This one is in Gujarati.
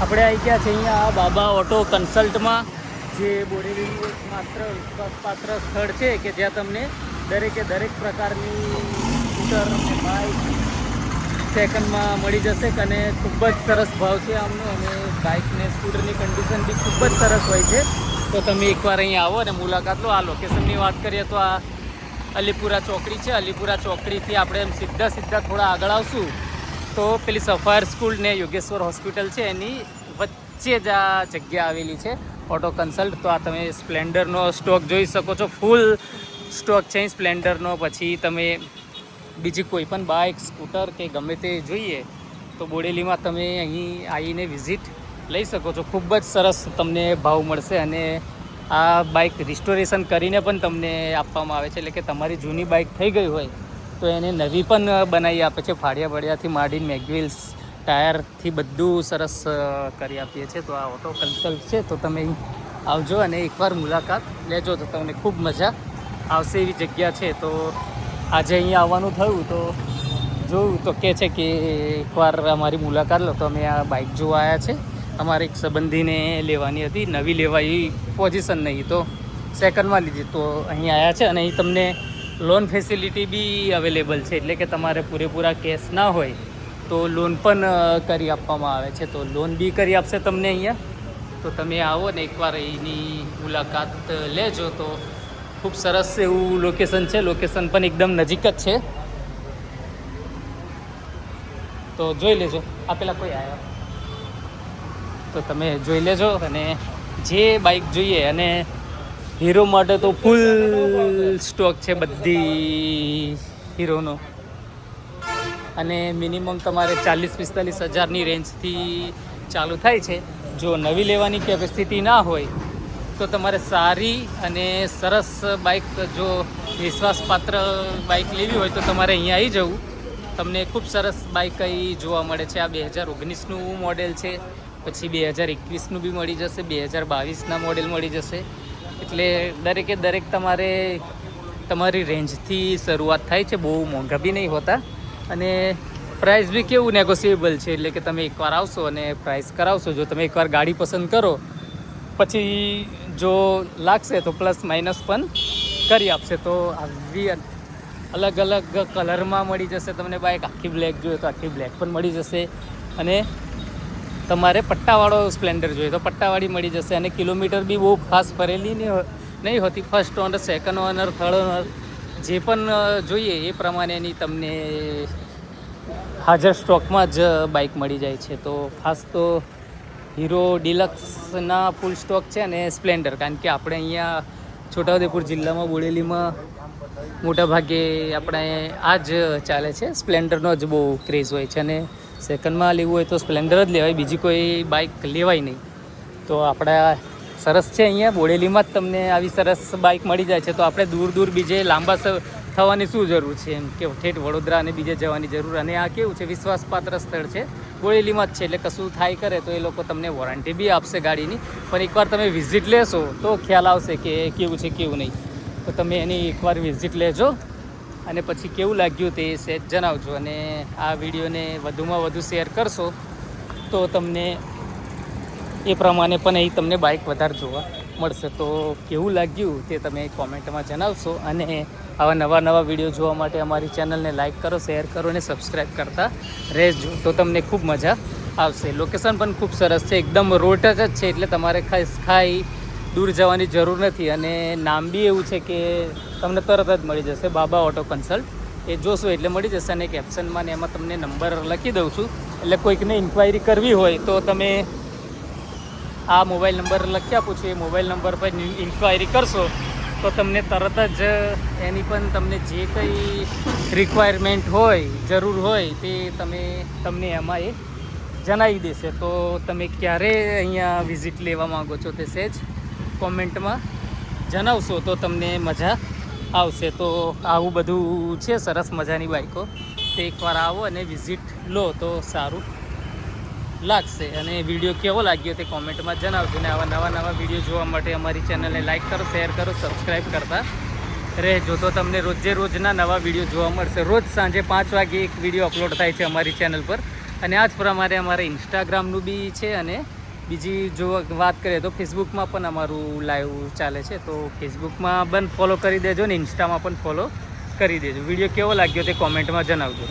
આપણે આવી ગયા છે અહીંયા બાબા ઓટો કન્સલ્ટમાં, જે બોડેલીનું એકમાત્ર વિશ્વાસપાત્ર સ્થળ છે કે જ્યાં તમને દરેકે દરેક પ્રકારની સ્કૂટર અને બાઇક સેકન્ડમાં મળી જશે. અને ખૂબ જ સરસ ભાવ છે આમનો, અને બાઇક ને સ્કૂટરની કન્ડિશન બી ખૂબ જ સરસ હોય છે. તો તમે એકવાર અહીંયા આવો અને મુલાકાત લો. આ લોકેશનની વાત કરીએ તો આ અલીપુરા ચોકડી છે. અલીપુરા ચોકડીથી આપણે એમ સીધા થોડા આગળ આવશું તો પેલી સફાયર સ્કૂલ ને યોગેશ્વર હોસ્પિટલ છે એની વચ્ચે જ આ જગ્યા આવેલી છે ઓટો કન્સલ્ટ. તો આ તમે સ્પ્લેન્ડરનો સ્ટોક જોઈ શકો છો, ફૂલ સ્ટોક છે સ્પ્લેન્ડરનો. પછી તમે બીજી કોઈ પણ બાઇક સ્કૂટર કે ગમે તે જોઈએ તો બોડેલીમાં તમે અહીં આવીને વિઝિટ લઈ શકો છો. ખૂબ જ સરસ તમને ભાવ મળશે. અને આ બાઇક રિસ્ટોરેશન કરીને પણ તમને આપવામાં આવે છે, એટલે કે તમારી જૂની બાઇક થઈ ગઈ હોય તો એને નવી પણ બનાવી આપે છે. ફાળિયા બળિયાથી માંડીને મેગવિલ્સ ટાયરથી બધું સરસ કરી આપીએ છીએ. તો આ ઓટો કન્સલ્ટ છે, તો તમે આવજો અને એકવાર મુલાકાત લેજો તો તમને ખૂબ મજા આવશે એવી જગ્યા છે. તો આજે અહીંયા આવવાનું થયું તો જોયું તો કહે છે કે એકવાર અમારી મુલાકાત લો. તો અમે આ બાઇક જોવા આવ્યા છે. અમારે એક સંબંધીને લેવાની હતી, નવી લેવાઈ પોઝિશન નહીં તો સેકન્ડમાં લીધી. તો અહીં આવ્યા છે અને અહીં તમને લોન ફેસિલિટી બી અવેલેબલ છે, એટલે કે તમારે પૂરેપૂરા કેશ ના હોય તો લોન પણ કરી આપવામાં આવે છે. તો લોન બી કરી આપશે તમને અહીંયા. તો તમે આવો ને એકવાર એની મુલાકાત લેજો. તો ખૂબ સરસ એવું લોકેશન છે. લોકેશન પણ એકદમ નજીક જ છે, તો જોઈ લેજો. આ પેલા કોઈ આવ્યા તો તમે જોઈ લેજો. અને જે બાઇક જોઈએ, અને હીરો માટે તો ફૂલ સ્ટોક છે બધી હીરોનો. અને મિનિમમ તમારે 40-45 હજારની રેન્જથી ચાલુ થાય છે. જો નવી લેવાની કેપેસિટી ના હોય તો તમારે સારી અને સરસ બાઇક, જો વિશ્વાસપાત્ર બાઇક લેવી હોય તો તમારે અહીંયા આવી જવું. તમને ખૂબ સરસ બાઇક અહીં જોવા મળે છે. આ 2019નું મોડેલ છે, પછી 2021નું બી મળી જશે, 2022ના મોડેલ મળી જશે. એટલે દરેકે દરેક તમારે તમારી રેન્જથી શરૂઆત થાય છે, બહુ મોંઘા બી નહીં હોતા. અને પ્રાઇસ બી કેવું નેગોશિયેબલ છે, એટલે કે તમે એકવાર આવશો અને પ્રાઇસ કરાવશો. જો તમે એકવાર ગાડી પસંદ કરો પછી જો લાગશે તો પ્લસ માઇનસ પણ કરી આપશે. તો આવી અલગ અલગ કલરમાં મળી જશે તમને બાઇક. આખી બ્લેક જોઈએ તો આખી બ્લેક પણ મળી જશે, અને તમારે પટ્ટાવાળો સ્પ્લેન્ડર જોઈએ તો પટ્ટાવાળી મળી જશે. અને કિલોમીટર બી બહુ ખાસ ફરેલી નહીં હોતી. First honour, second owner, third honour જે પણ જોઈએ એ પ્રમાણેની તમને હાજર સ્ટોકમાં જ બાઇક મળી જાય છે. તો ખાસ તો હીરો ડિલક્સના ફૂલ સ્ટોક છે અને સ્પ્લેન્ડર, કારણ કે આપણે અહીંયા છોટાઉદેપુર જિલ્લામાં બોડેલીમાં મોટાભાગે આપણે આ જ ચાલે છે. સ્પ્લેન્ડરનો જ બહુ ક્રેઝ હોય છે, અને સેકન્ડમાં લેવું હોય તો સ્પ્લેન્ડર જ લેવાય, બીજી કોઈ બાઇક લેવાય નહીં. તો આપણા સરસ છે અહીંયા બોડેલીમાં જ તમને આવી સરસ બાઇક મળી જાય છે. તો આપણે દૂર બીજે લાંબા થવાની શું જરૂર છે, એમ કે ઠેઠ વડોદરા અને બીજે જવાની જરૂર. અને આ કેવું છે, વિશ્વાસપાત્ર સ્થળ છે, બોડેલીમાં જ છે, એટલે કશું થાય કરે તો એ લોકો તમને વોરંટી બી આપશે ગાડીની. પણ એકવાર તમે વિઝિટ લેશો તો ખ્યાલ આવશે કે કેવું છે કેવું નહીં. તો તમે એની એકવાર વિઝિટ લેજો અને પછી કેવું લાગ્યું તે સહેજ જણાવજો. અને આ વિડીયોને વધુમાં વધુ શેર કરશો તો તમને એ પ્રમાણે પણ અહીં તમને બાઇક વધારે જોવા મળશે. તો કેવું લાગ્યું તે તમે કોમેન્ટમાં જણાવશો. અને આવા નવા વિડીયો જોવા માટે અમારી ચેનલને લાઇક કરો, શેર કરો અને સબસ્ક્રાઈબ કરતા રહેજો. તો તમને ખૂબ મજા આવશે. લોકેશન પણ ખૂબ સરસ છે, એકદમ રોડ ટચ જ છે, એટલે તમારે ખાઈ દૂર જવાની જરૂર નથી. અને નામ બી એવું છે કે તમને તરત જ મળી જશે, બાબા ઓટો કન્સલ્ટ. એ જોશો એટલે મળી જશે. અને કેપ્શનમાં ને એમાં તમને નંબર લખી દઉં છું, એટલે કોઈકને ઇન્ક્વાયરી કરવી હોય તો તમે આ મોબાઈલ નંબર લખી આપું છું, એ મોબાઈલ નંબર પર ઇન્ક્વાયરી કરશો તો તમને તરત જ એની પણ તમને જે કંઈ રિક્વાયરમેન્ટ હોય, જરૂર હોય તે તમને એમાં એ જણાવી દેશે. તો તમે ક્યારે અહીંયા વિઝિટ લેવા માગો છો તે સહેજ કોમેન્ટમાં જણાવશો તો તમને મજા આવશે. તો આવું બધું છે સરસ મજાની બાઇકો. તો એકવાર આવો અને વિઝિટ લો તો સારું લાગશે. અને વિડીયો કેવો લાગ્યો તે કોમેન્ટમાં જણાવજો. ને આવા નવા વિડીયો જોવા માટે અમારી ચેનલને લાઇક કરો, શેર કરો, સબસ્ક્રાઈબ કરતા રહેજો. તો તમને રોજના નવા વિડીયો જોવા મળશે. રોજ સાંજે 5 વાગે એક વિડીયો અપલોડ થાય છે અમારી ચેનલ પર. અને આ જ પ્રમાણે અમારે ઇન્સ્ટાગ્રામનું બી છે, અને બીજી જો વાત કરીએ તો ફેસબુકમાં પણ અમારું લાઈવ ચાલે છે. તો ફેસબુકમાં પણ ફોલો કરી દેજો ને ઇન્સ્ટામાં પણ ફોલો કરી દેજો. વિડીયો કેવો લાગ્યો તે કોમેન્ટમાં જણાવજો.